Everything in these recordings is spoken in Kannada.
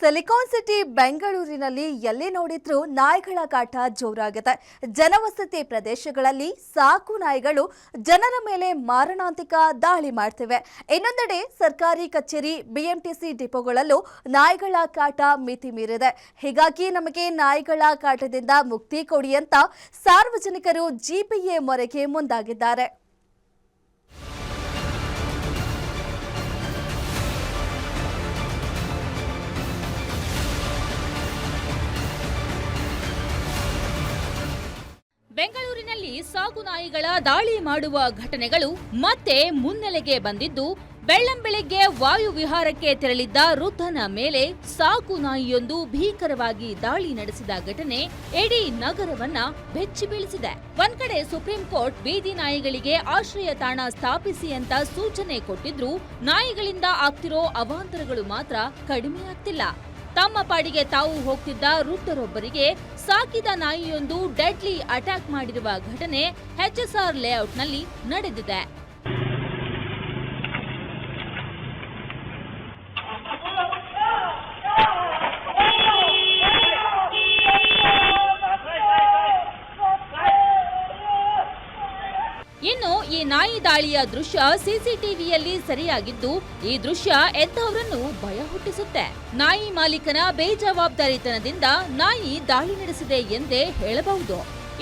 ಸಿಲಿಕಾನ್ ಸಿಟಿ ಬೆಂಗಳೂರಿನಲ್ಲಿ ಎಲ್ಲಿ ನೋಡಿದ್ರೂ ನಾಯಿಗಳ ಕಾಟ ಜೋರಾಗಿದೆ. ಜನವಸತಿ ಪ್ರದೇಶಗಳಲ್ಲಿ ಸಾಕು ನಾಯಿಗಳು ಜನರ ಮೇಲೆ ಮಾರಣಾಂತಿಕ ದಾಳಿ ಮಾಡ್ತಿವೆ. ಇನ್ನೊಂದೆಡೆ ಸರ್ಕಾರಿ ಕಚೇರಿ, ಬಿಎಂಟಿಸಿ ಡಿಪೋಗಳಲ್ಲೂ ನಾಯಿಗಳ ಕಾಟ ಮಿತಿ ಮೀರಿದೆ. ಹೀಗಾಗಿ ನಮಗೆ ನಾಯಿಗಳ ಕಾಟದಿಂದ ಮುಕ್ತಿ ಕೊಡಿ ಅಂತ ಸಾರ್ವಜನಿಕರು ಜಿಪಿಎ ಮೊರೆಗೆ ಮುಂದಾಗಿದ್ದಾರೆ. ಬೆಂಗಳೂರಿನಲ್ಲಿ ಸಾಕು ನಾಯಿಗಳ ದಾಳಿ ಮಾಡುವ ಘಟನೆಗಳು ಮತ್ತೆ ಮುನ್ನೆಲೆಗೆ ಬಂದಿದ್ದು, ಬೆಳ್ಳಂಬೆಳಗ್ಗೆ ವಾಯು ವಿಹಾರಕ್ಕೆ ತೆರಳಿದ್ದ ವೃದ್ಧನ ಮೇಲೆ ಸಾಕು ನಾಯಿಯೊಂದು ಭೀಕರವಾಗಿ ದಾಳಿ ನಡೆಸಿದ ಘಟನೆ ಇಡೀ ನಗರವನ್ನ ಬೆಚ್ಚಿ ಬೀಳಿಸಿದೆ. ಒಂದ್ ಕಡೆ ಸುಪ್ರೀಂ ಕೋರ್ಟ್ ಬೀದಿ ನಾಯಿಗಳಿಗೆ ಆಶ್ರಯ ತಾಣ ಸ್ಥಾಪಿಸಿ ಅಂತ ಸೂಚನೆ ಕೊಟ್ಟಿದ್ರೂ ನಾಯಿಗಳಿಂದ ಆಗ್ತಿರೋ ಅವಾಂತರಗಳು ಮಾತ್ರ ಕಡಿಮೆ ಆಗ್ತಿಲ್ಲ. ತಮ್ಮ ಪಾಡಿಗೆ ತಾವು ಹೋಗ್ತಿದ್ದ ವೃದ್ಧರೊಬ್ಬರಿಗೆ ಸಾಕಿದ ನಾಯಿಯೊಂದು ಡೆಡ್ಲಿ ಅಟ್ಯಾಕ್ ಮಾಡಿರುವ ಘಟನೆ ಎಚ್ಎಸ್ಆರ್ ಲೇಔಟ್ನಲ್ಲಿ ನಡೆದಿದೆ. ಇನ್ನು ಈ ನಾಯಿ ದಾಳಿಯ ದೃಶ್ಯ ಸಿಸಿಟಿವಿಯಲ್ಲಿ ಸೆರೆಯಾಗಿದ್ದು, ಈ ದೃಶ್ಯ ಎಂತವರನ್ನು ಭಯ ಹುಟ್ಟಿಸುತ್ತೆ. ನಾಯಿ ಮಾಲೀಕನ ಬೇಜವಾಬ್ದಾರಿತನದಿಂದ ನಾಯಿ ದಾಳಿ ನಡೆಸಿದೆ ಎಂದೇ ಹೇಳಬಹುದು.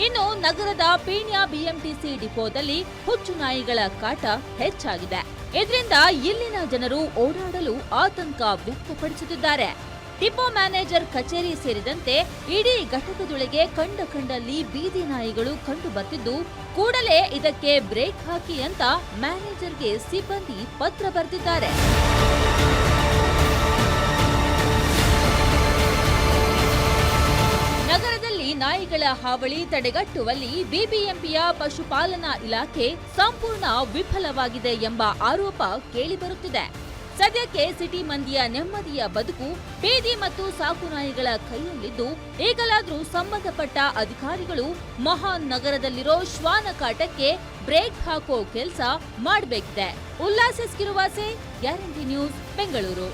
ಇನ್ನು ನಗರದ ಪೀಣ್ಯ ಬಿಎಂಟಿಸಿ ಡಿಪೋದಲ್ಲಿ ಹುಚ್ಚು ನಾಯಿಗಳ ಕಾಟ ಹೆಚ್ಚಾಗಿದೆ. ಇದರಿಂದ ಇಲ್ಲಿನ ಜನರು ಓಡಾಡಲು ಆತಂಕ ವ್ಯಕ್ತಪಡಿಸುತ್ತಿದ್ದಾರೆ. ಡಿಪೋ ಮ್ಯಾನೇಜರ್ ಕಚೇರಿ ಸೇರಿದಂತೆ ಇಡೀ ಘಟಕದೊಳಗೆ ಕಂಡಲ್ಲಿ ಬೀದಿ ನಾಯಿಗಳು ಕಂಡು ಬರ್ತಿದ್ದು, ಕೂಡಲೇ ಇದಕ್ಕೆ ಬ್ರೇಕ್ ಹಾಕಿ ಅಂತ ಮ್ಯಾನೇಜರ್ಗೆ ಸಿಬ್ಬಂದಿ ಪತ್ರ ಬರೆದಿದ್ದಾರೆ. ನಗರದಲ್ಲಿ ನಾಯಿಗಳ ಹಾವಳಿ ತಡೆಗಟ್ಟುವಲ್ಲಿ ಬಿಬಿಎಂಪಿಯ ಪಶುಪಾಲನಾ ಇಲಾಖೆ ಸಂಪೂರ್ಣ ವಿಫಲವಾಗಿದೆ ಎಂಬ ಆರೋಪ ಕೇಳಿಬರುತ್ತಿದೆ. ಸದ್ಯಕ್ಕೆ ಸಿಟಿ ಮಂದಿಯ ನೆಮ್ಮದಿಯ ಬದುಕು ಬೀದಿ ಮತ್ತು ಸಾಕು ನಾಯಿಗಳ ಕೈಯಲ್ಲಿದ್ದು, ಈಗಲಾದ್ರೂ ಸಂಬಂಧಪಟ್ಟ ಅಧಿಕಾರಿಗಳು ಮಹಾನ್ ನಗರದಲ್ಲಿರೋ ಶ್ವಾನ ಕಾಟಕ್ಕೆ ಬ್ರೇಕ್ ಹಾಕೋ ಕೆಲಸ ಮಾಡಬೇಕಿದೆ. Ullas Kiruvase, guarantee news, Bengaluru.